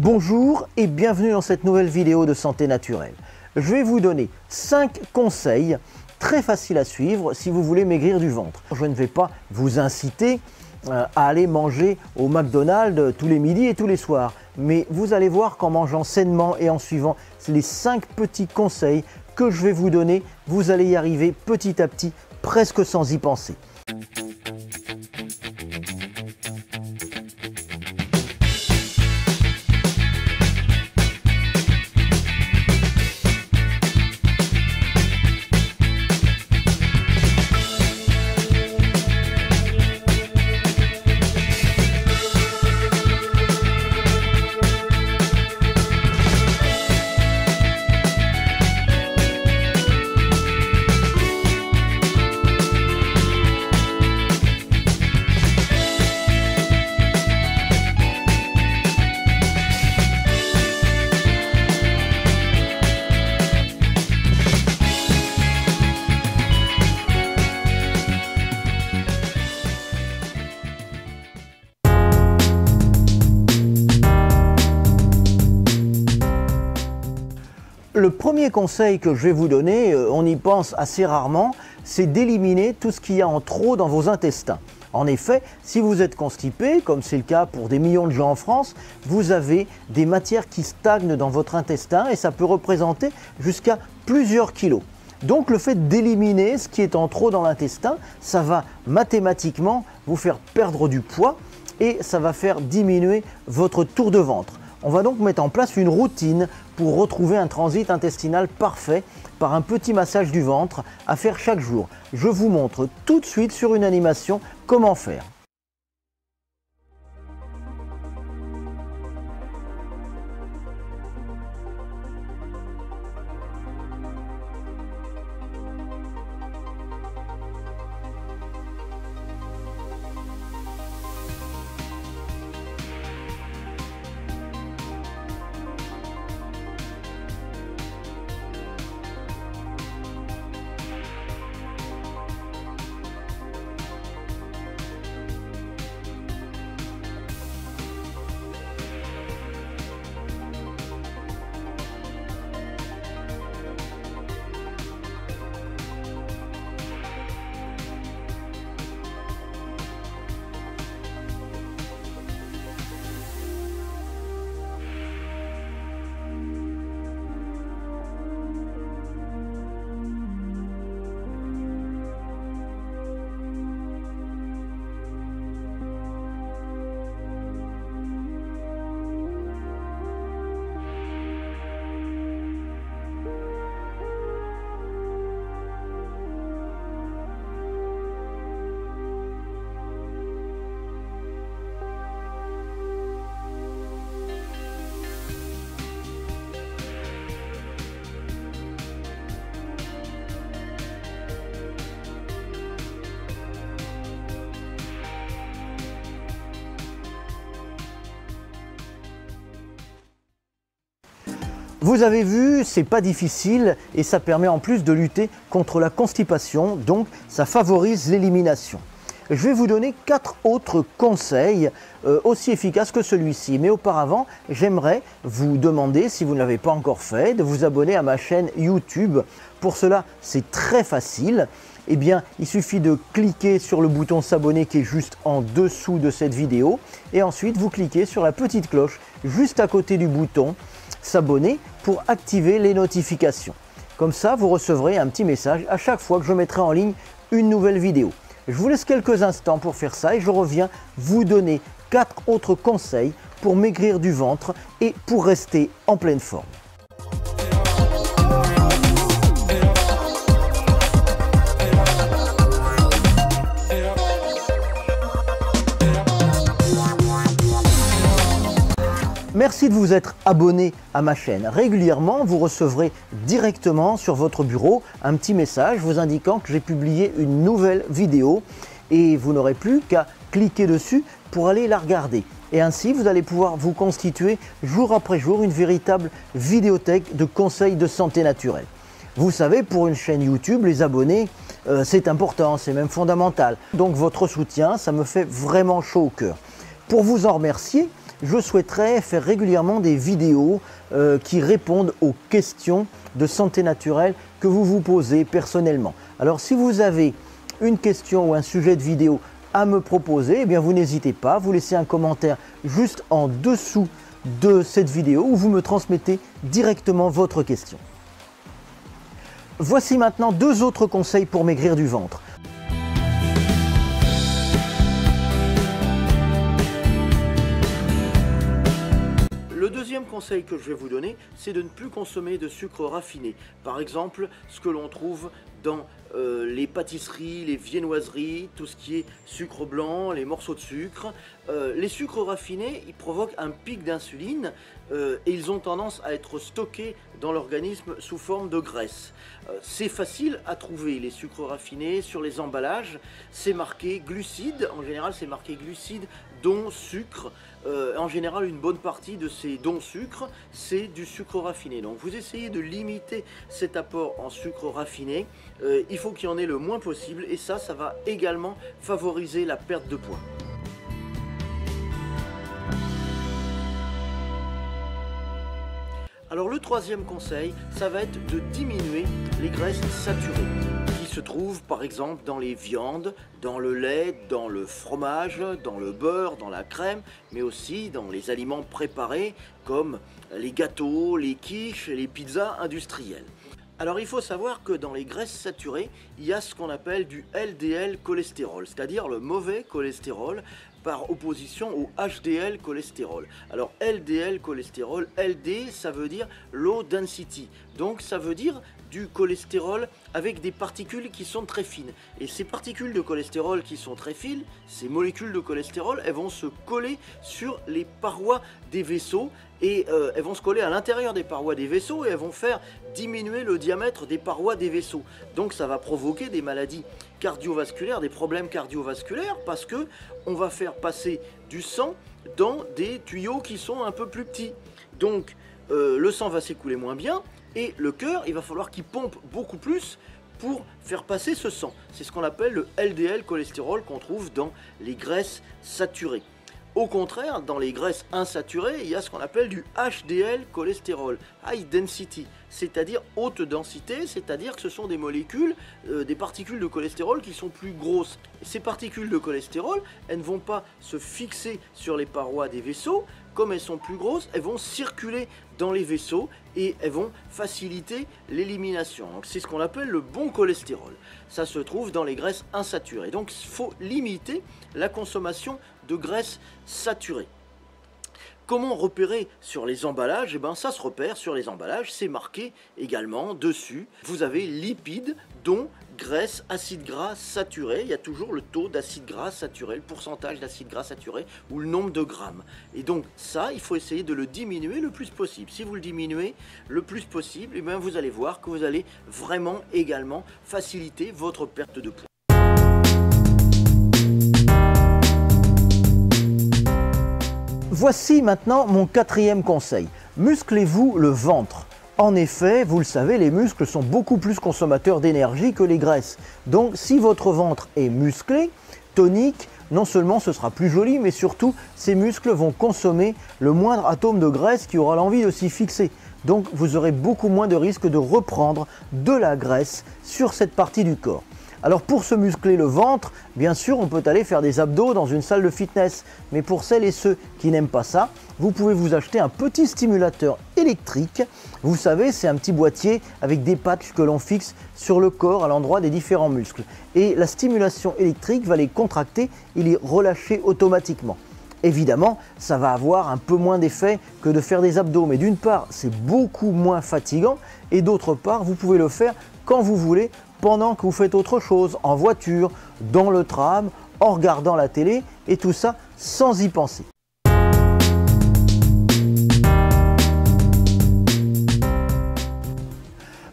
Bonjour et bienvenue dans cette nouvelle vidéo de Santé Naturelle. Je vais vous donner 5 conseils très faciles à suivre si vous voulez maigrir du ventre. Je ne vais pas vous inciter à aller manger au McDonald's tous les midis et tous les soirs, mais vous allez voir qu'en mangeant sainement et en suivant les 5 petits conseils que je vais vous donner, vous allez y arriver petit à petit, presque sans y penser. Le premier conseil que je vais vous donner, on y pense assez rarement, c'est d'éliminer tout ce qu'il y a en trop dans vos intestins. En effet, si vous êtes constipé, comme c'est le cas pour des millions de gens en France, vous avez des matières qui stagnent dans votre intestin et ça peut représenter jusqu'à plusieurs kilos. Donc le fait d'éliminer ce qui est en trop dans l'intestin, ça va mathématiquement vous faire perdre du poids et ça va faire diminuer votre tour de ventre. On va donc mettre en place une routine pour retrouver un transit intestinal parfait par un petit massage du ventre à faire chaque jour. Je vous montre tout de suite sur une animation comment faire. Vous avez vu, c'est pas difficile et ça permet en plus de lutter contre la constipation, donc ça favorise l'élimination. Je vais vous donner 4 autres conseils aussi efficaces que celui-ci. Mais auparavant, j'aimerais vous demander, si vous ne l'avez pas encore fait, de vous abonner à ma chaîne YouTube. Pour cela, c'est très facile. Eh bien, il suffit de cliquer sur le bouton s'abonner qui est juste en dessous de cette vidéo. Et ensuite, vous cliquez sur la petite cloche juste à côté du bouton s'abonner pour activer les notifications. Comme ça, vous recevrez un petit message à chaque fois que je mettrai en ligne une nouvelle vidéo. Je vous laisse quelques instants pour faire ça et je reviens vous donner 4 autres conseils pour maigrir du ventre et pour rester en pleine forme. Merci de vous être abonné à ma chaîne. Régulièrement, vous recevrez directement sur votre bureau un petit message vous indiquant que j'ai publié une nouvelle vidéo et vous n'aurez plus qu'à cliquer dessus pour aller la regarder. Et ainsi, vous allez pouvoir vous constituer jour après jour une véritable vidéothèque de conseils de santé naturelle. Vous savez, pour une chaîne YouTube, les abonnés, c'est important, c'est même fondamental. Donc votre soutien, ça me fait vraiment chaud au cœur. Pour vous en remercier, je souhaiterais faire régulièrement des vidéos qui répondent aux questions de santé naturelle que vous vous posez personnellement. Alors si vous avez une question ou un sujet de vidéo à me proposer, eh bien vous n'hésitez pas, vous laissez un commentaire juste en dessous de cette vidéo où vous me transmettez directement votre question. Voici maintenant 2 autres conseils pour maigrir du ventre. Le deuxième conseil que je vais vous donner, c'est de ne plus consommer de sucre raffiné. Par exemple, ce que l'on trouve dans les pâtisseries, les viennoiseries, tout ce qui est sucre blanc, les morceaux de sucre. Les sucres raffinés, ils provoquent un pic d'insuline et ils ont tendance à être stockés dans l'organisme sous forme de graisse. C'est facile à trouver, les sucres raffinés, sur les emballages. C'est marqué glucides, en général c'est marqué glucides, dont sucre. En général, une bonne partie de ces dons sucre, c'est du sucre raffiné. Donc vous essayez de limiter cet apport en sucre raffiné. Il faut qu'il y en ait le moins possible et ça va également favoriser la perte de poids. Alors le troisième conseil, ça va être de diminuer les graisses saturées qui se trouvent par exemple dans les viandes, dans le lait, dans le fromage, dans le beurre, dans la crème, mais aussi dans les aliments préparés comme les gâteaux, les quiches, les pizzas industrielles. Alors il faut savoir que dans les graisses saturées, il y a ce qu'on appelle du LDL cholestérol, c'est-à-dire le mauvais cholestérol par opposition au HDL cholestérol. Alors LDL cholestérol, LD ça veut dire low density, donc ça veut dire du cholestérol avec des particules qui sont très fines. Et ces particules de cholestérol qui sont très fines, ces molécules de cholestérol, elles vont se coller sur les parois des vaisseaux et elles vont se coller à l'intérieur des parois des vaisseaux et elles vont faire diminuer le diamètre des parois des vaisseaux. Donc ça va provoquer des maladies cardiovasculaires, des problèmes cardiovasculaires parce que on va faire passer du sang dans des tuyaux qui sont un peu plus petits. Donc le sang va s'écouler moins bien et le cœur, il va falloir qu'il pompe beaucoup plus pour faire passer ce sang. C'est ce qu'on appelle le LDL cholestérol qu'on trouve dans les graisses saturées. Au contraire, dans les graisses insaturées, il y a ce qu'on appelle du HDL cholestérol, high density, c'est-à-dire haute densité, c'est-à-dire que ce sont des molécules, des particules de cholestérol qui sont plus grosses. Et ces particules de cholestérol, elles ne vont pas se fixer sur les parois des vaisseaux. Comme elles sont plus grosses, elles vont circuler dans les vaisseaux et elles vont faciliter l'élimination. Donc c'est ce qu'on appelle le bon cholestérol. Ça se trouve dans les graisses insaturées. Donc il faut limiter la consommation de graisses saturées. Comment repérer sur les emballages? Eh bien, ça se repère sur les emballages, c'est marqué également dessus. Vous avez lipides, dont graisse, acide gras saturé. Il y a toujours le taux d'acide gras saturé, le pourcentage d'acide gras saturé ou le nombre de grammes. Et donc ça, il faut essayer de le diminuer le plus possible. Si vous le diminuez le plus possible, eh bien, vous allez voir que vous allez vraiment également faciliter votre perte de poids. Voici maintenant mon 4e conseil. Musclez-vous le ventre. En effet, vous le savez, les muscles sont beaucoup plus consommateurs d'énergie que les graisses. Donc si votre ventre est musclé, tonique, non seulement ce sera plus joli, mais surtout ces muscles vont consommer le moindre atome de graisse qui aura l'envie de s'y fixer. Donc vous aurez beaucoup moins de risque de reprendre de la graisse sur cette partie du corps. Alors pour se muscler le ventre, bien sûr on peut aller faire des abdos dans une salle de fitness, mais pour celles et ceux qui n'aiment pas ça, vous pouvez vous acheter un petit stimulateur électrique. Vous savez, c'est un petit boîtier avec des patchs que l'on fixe sur le corps à l'endroit des différents muscles. Et la stimulation électrique va les contracter et les relâcher automatiquement. Évidemment, ça va avoir un peu moins d'effet que de faire des abdos, mais d'une part, c'est beaucoup moins fatigant et d'autre part, vous pouvez le faire quand vous voulez, pendant que vous faites autre chose, en voiture, dans le tram, en regardant la télé et tout ça sans y penser.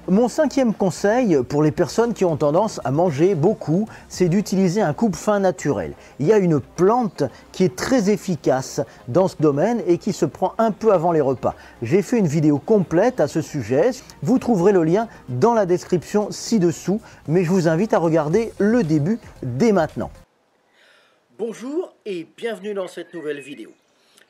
Mon 5e conseil pour les personnes qui ont tendance à manger beaucoup, c'est d'utiliser un coupe-faim naturel. Il y a une plante qui est très efficace dans ce domaine et qui se prend un peu avant les repas. J'ai fait une vidéo complète à ce sujet, vous trouverez le lien dans la description ci-dessous, mais je vous invite à regarder le début dès maintenant. Bonjour et bienvenue dans cette nouvelle vidéo.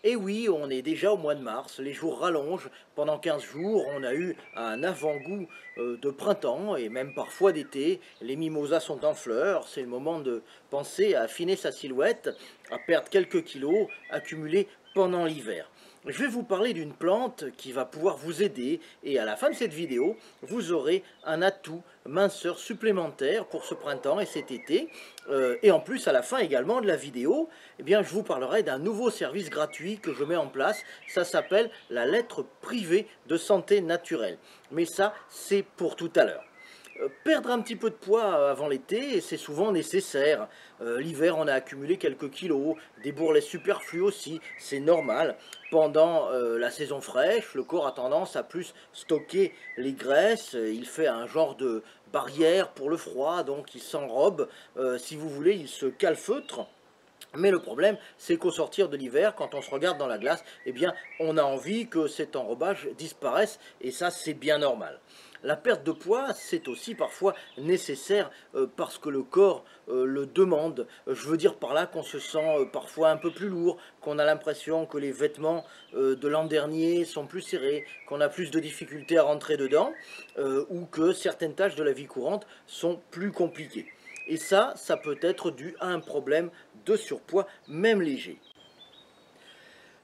Et oui, on est déjà au mois de mars, les jours rallongent, pendant 15 jours on a eu un avant-goût de printemps et même parfois d'été, les mimosas sont en fleurs, c'est le moment de penser à affiner sa silhouette, à perdre quelques kilos accumulés pendant l'hiver. Je vais vous parler d'une plante qui va pouvoir vous aider et à la fin de cette vidéo, vous aurez un atout minceur supplémentaire pour ce printemps et cet été. Et en plus, à la fin également de la vidéo, eh bien, je vous parlerai d'un nouveau service gratuit que je mets en place. Ça s'appelle la lettre privée de santé naturelle. Mais ça, c'est pour tout à l'heure. Perdre un petit peu de poids avant l'été, c'est souvent nécessaire. L'hiver, on a accumulé quelques kilos, des bourrelets superflus aussi, c'est normal. Pendant la saison fraîche, le corps a tendance à plus stocker les graisses, il fait un genre de barrière pour le froid, donc il s'enrobe, si vous voulez, il se calfeutre. Mais le problème, c'est qu'au sortir de l'hiver, quand on se regarde dans la glace, eh bien, on a envie que cet enrobage disparaisse, et ça, c'est bien normal. La perte de poids, c'est aussi parfois nécessaire parce que le corps le demande. Je veux dire par là qu'on se sent parfois un peu plus lourd, qu'on a l'impression que les vêtements de l'an dernier sont plus serrés, qu'on a plus de difficultés à rentrer dedans, ou que certaines tâches de la vie courante sont plus compliquées. Et ça peut être dû à un problème de surpoids, même léger.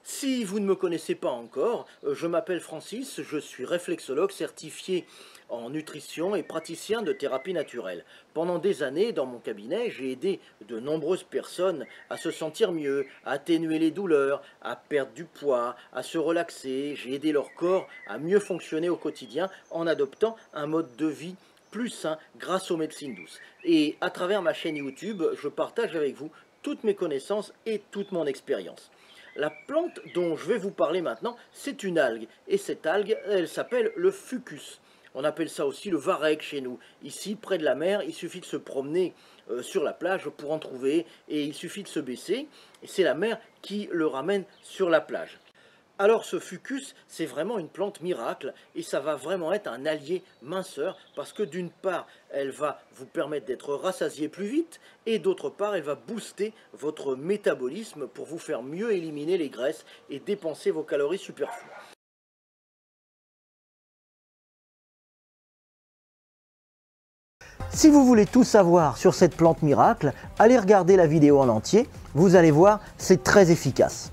Si vous ne me connaissez pas encore, je m'appelle Francis, je suis réflexologue certifié en nutrition et praticien de thérapie naturelle. Pendant des années, dans mon cabinet, j'ai aidé de nombreuses personnes à se sentir mieux, à atténuer les douleurs, à perdre du poids, à se relaxer. J'ai aidé leur corps à mieux fonctionner au quotidien en adoptant un mode de vie plus sain grâce aux médecines douces. Et à travers ma chaîne YouTube, je partage avec vous toutes mes connaissances et toute mon expérience. La plante dont je vais vous parler maintenant, c'est une algue. Et cette algue, elle s'appelle le fucus. On appelle ça aussi le varech chez nous. Ici, près de la mer, il suffit de se promener sur la plage pour en trouver. Et il suffit de se baisser. Et c'est la mer qui le ramène sur la plage. Alors ce fucus, c'est vraiment une plante miracle et ça va vraiment être un allié minceur parce que d'une part, elle va vous permettre d'être rassasié plus vite et d'autre part, elle va booster votre métabolisme pour vous faire mieux éliminer les graisses et dépenser vos calories superflues. Si vous voulez tout savoir sur cette plante miracle, allez regarder la vidéo en entier, vous allez voir, c'est très efficace.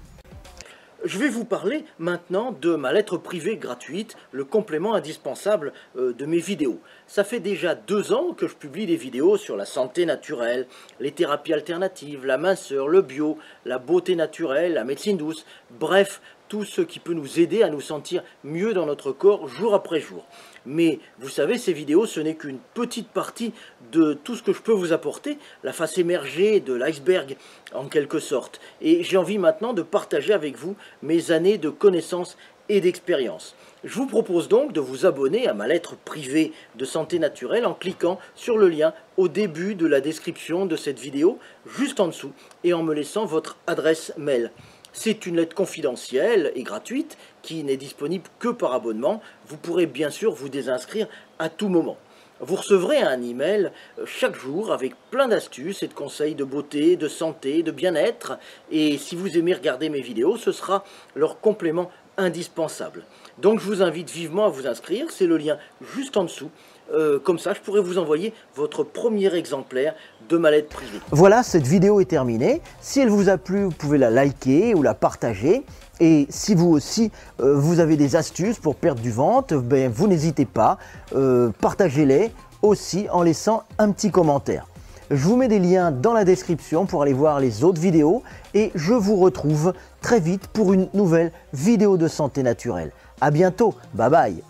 Je vais vous parler maintenant de ma lettre privée gratuite, le complément indispensable de mes vidéos. Ça fait déjà 2 ans que je publie des vidéos sur la santé naturelle, les thérapies alternatives, la minceur, le bio, la beauté naturelle, la médecine douce, bref, tout ce qui peut nous aider à nous sentir mieux dans notre corps jour après jour. Mais vous savez, ces vidéos, ce n'est qu'une petite partie de tout ce que je peux vous apporter, la face émergée de l'iceberg en quelque sorte. Et j'ai envie maintenant de partager avec vous mes années de connaissances et d'expérience. Je vous propose donc de vous abonner à ma lettre privée de santé naturelle en cliquant sur le lien au début de la description de cette vidéo, juste en dessous, et en me laissant votre adresse mail. C'est une lettre confidentielle et gratuite qui n'est disponible que par abonnement. Vous pourrez bien sûr vous désinscrire à tout moment. Vous recevrez un email chaque jour avec plein d'astuces et de conseils de beauté, de santé, de bien-être. Et si vous aimez regarder mes vidéos, ce sera leur complément indispensable. Donc je vous invite vivement à vous inscrire, c'est le lien juste en dessous. Comme ça, je pourrais vous envoyer votre premier exemplaire de ma lettre privée. Voilà, cette vidéo est terminée. Si elle vous a plu, vous pouvez la liker ou la partager. Et si vous aussi, vous avez des astuces pour perdre du ventre, ben, vous n'hésitez pas, partagez-les aussi en laissant un petit commentaire. Je vous mets des liens dans la description pour aller voir les autres vidéos et je vous retrouve très vite pour une nouvelle vidéo de santé naturelle. À bientôt, bye bye.